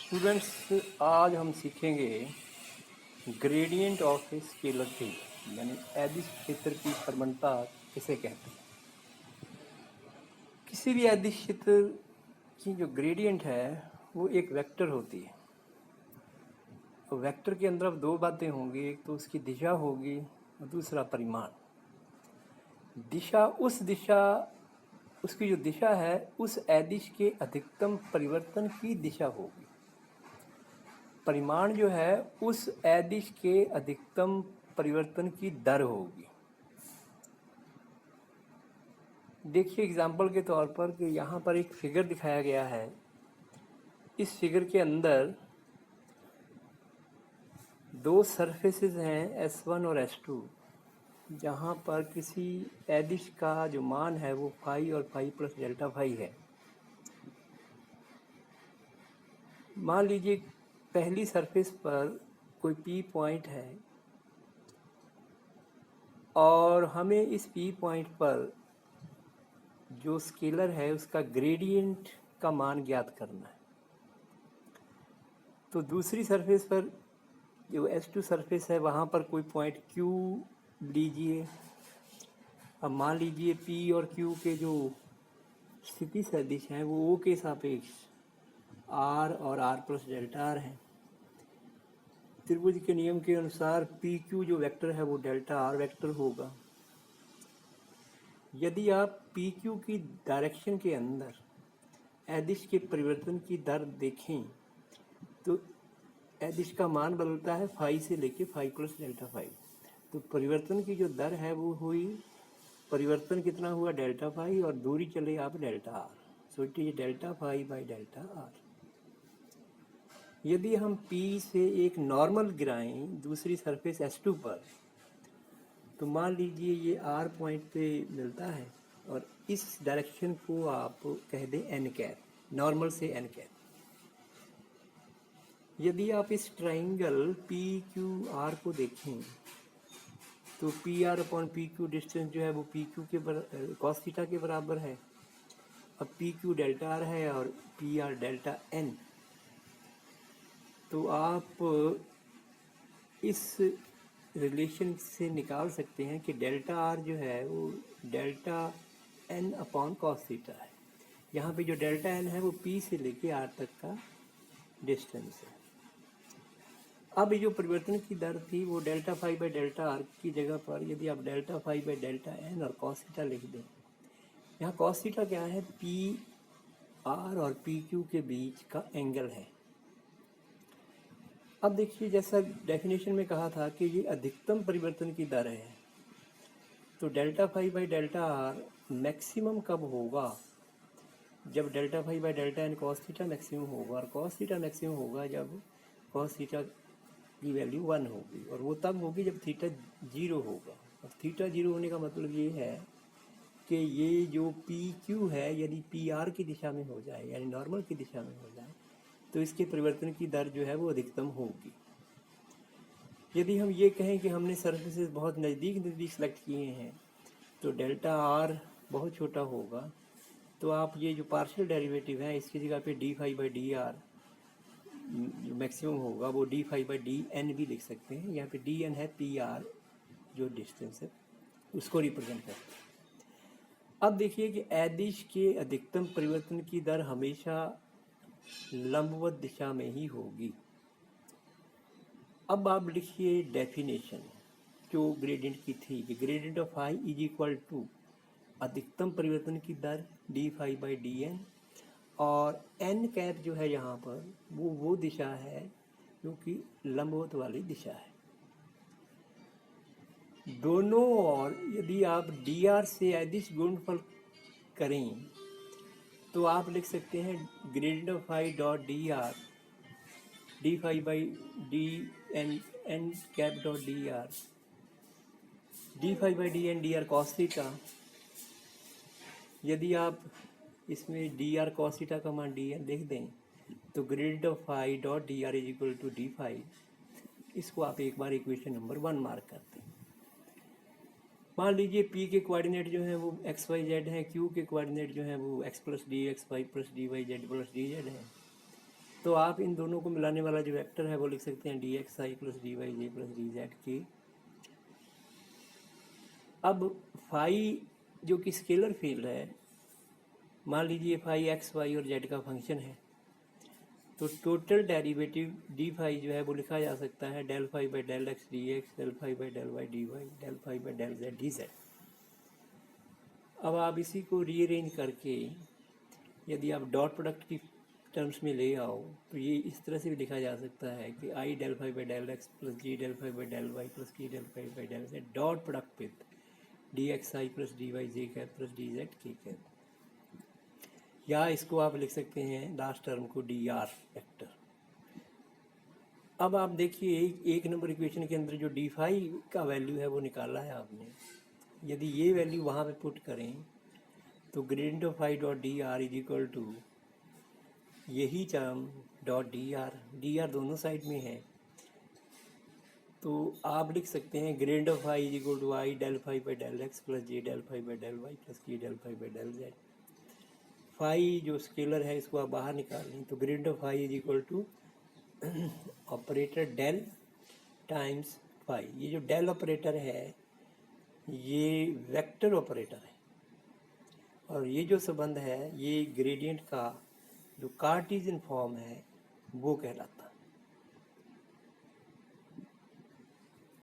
Students, आज हम सीखेंगे gradient of a scalar field, यानी अदिश क्षेत्र की प्रवणता किसे कहते हैं। किसी भी अदिश क्षेत्र की जो ग्रेडियंट है वो एक वेक्टर होती है। तो वेक्टर के अंदर अब दो बातें होंगी, एक तो उसकी दिशा होगी और दूसरा परिमाण। उसकी जो दिशा है उस अदिश के अधिकतम परिवर्तन की दिशा होगी। परिमाण जो है उस अदिश के अधिकतम परिवर्तन की दर होगी। देखिए एग्जाम्पल के तौर पर कि यहाँ पर एक फिगर दिखाया गया है। इस फिगर के अंदर दो सरफेसेस हैं S1 और S2, जहाँ पर किसी अदिश का जो मान है वो फाई और फाई प्लस डेल्टा फाई है। मान लीजिए पहली सरफेस पर कोई P पॉइंट है और हमें इस P पॉइंट पर जो स्केलर है उसका ग्रेडियंट का मान ज्ञात करना है। तो दूसरी सरफेस पर जो S2 सरफेस है वहाँ पर कोई पॉइंट Q लीजिए। अब मान लीजिए P और Q के जो स्थिति सदिश हैं वो O के सापेक्ष R और R प्लस डेल्टा R हैं। त्रिभुज के नियम के अनुसार PQ जो वेक्टर है वो डेल्टा R वेक्टर होगा। यदि आप PQ की डायरेक्शन के अंदर अदिश के परिवर्तन की दर देखें तो अदिश का मान बदलता है फाई से लेके फाई प्लस डेल्टा फाई। तो परिवर्तन की जो दर है वो हुई, परिवर्तन कितना हुआ डेल्टा फाई, और दूरी चले आप delta R. So it is delta phi by delta R. यदि हम P से एक नॉर्मल गिराएं दूसरी सरफेस S2 पर, तो मान लीजिए ये R पॉइंट पे मिलता है और इस डायरेक्शन को आप कह दें n कैप, नॉर्मल से n कैप। यदि आप इस ट्राइंगल PQR को देखें तो PR अपॉन PQ डिस्टेंस जो है वो PQ के कॉस थीटा के बराबर है। अब PQ डेल्टा R है और PR डेल्टा N। तो आप इस रिलेशन से निकाल सकते हैं कि डेल्टा R जो है वो delta N upon cos theta है। यहाँ पे जो डेल्टा N है वो P से लेके R तक का डिस्टेंस है। अब जो परिवर्तन की दर थी वो delta phi by delta R की जगह पर यदि आप delta phi by delta N और कॉस थीटा लिख दें, यहाँ कॉस थीटा क्या है, पी आर और पी क्यू के बीच का एंगल है। अब देखिए जैसा डेफिनेशन में कहा था कि ये अधिकतम परिवर्तन की दर है, तो delta phi by delta R maximum कब होगा, जब delta phi by delta N cos theta maximum होगा, और कॉस थीटा मैक्सिमम होगा जब कॉस थीटा की वैल्यू 1 होगी, और वो तब होगी जब थीटा 0 होगा। और थीटा 0 होने का मतलब ये है कि ये जो पी क्यू है यदि पी आर की दिशा में हो जाए, यानी नॉर्मल की दिशा में हो जाए, तो इसके परिवर्तन की दर जो है वो अधिकतम होगी। यदि हम ये कहें कि हमने सरफेसेस बहुत नज़दीक सेलेक्ट किए हैं तो डेल्टा आर बहुत छोटा होगा, तो आप ये जो पार्शियल डेरिवेटिव है इसकी जगह पे D phi by D R जो मैक्सिमम होगा वो D phi by D N भी लिख सकते हैं। यहाँ पे डी एन है पी आर जो डिस्टेंस है उसको रिप्रेजेंट करते हैं। अब देखिए कि अदिश के अधिकतम परिवर्तन की दर हमेशा लंबवत दिशा में ही होगी। अब आप लिखिए डेफिनेशन जो ग्रेडियंट की थी कि gradient of phi is equal to अधिकतम परिवर्तन की दर D phi by D N, और एन कैप जो है यहाँ पर वो दिशा है जो कि लंबवत वाली दिशा है। दोनों और यदि आप डी आर से अदिश गुणनफल करें तो आप लिख सकते हैं gradient of phi dot D R D phi by D N N cap dot D R D phi by D N D R cos theta. यदि आप इसमें डी आर कॉस थीटा का मान डी एन लिख दें तो gradient of phi dot D R is equal to D phi. इसको आप एक बार इक्वेशन नंबर 1 मार्क करते हैं। मान लीजिए P के कोऑर्डिनेट जो है वो एक्स वाई जेड हैं, Q के कोऑर्डिनेट जो है वो X plus D X Y plus D Y Z plus D Z है। तो आप इन दोनों को मिलाने वाला जो वेक्टर है वो लिख सकते हैं D X I plus D Y J plus D Z के। अब फाई जो कि स्केलर फील्ड है, मान लीजिए फाई एक्स वाई और जेड का फंक्शन है, तो टोटल डेरिवेटिव डी फाई जो है वो लिखा जा सकता है del phi by del X D X, del phi by del Y D Y, del phi by del Z D Z. अब आप इसी को रीअरेंज करके यदि आप डॉट प्रोडक्ट की टर्म्स में ले आओ तो ये इस तरह से भी लिखा जा सकता है कि I del phi by del X plus J del phi by del Y plus K del phi by del Z dot product with D X I plus D Y J cap plus D Z K cap. या इसको आप लिख सकते हैं last term को D R vector. अब आप देखिए एक नंबर इक्वेशन के अंदर जो डी फाई का वैल्यू है वो निकाला है आपने, यदि ये वैल्यू वहाँ पे पुट करें तो gradient of phi dot D R is equal to यही टर्म डॉट डी आर दोनों साइड में है, तो आप लिख सकते हैं gradient of phi is equal to I del phi by del X plus J del phi by del Y plus K del phi by del Z. Phi जो scalar है इसको आप बाहर निकाल लें तो gradient of phi is equal to operator del times phi. ये जो डेल ऑपरेटर है ये वेक्टर ऑपरेटर है, और ये जो संबंध है ये ग्रेडियंट का जो कार्टेशियन फॉर्म है वो कहलाता है।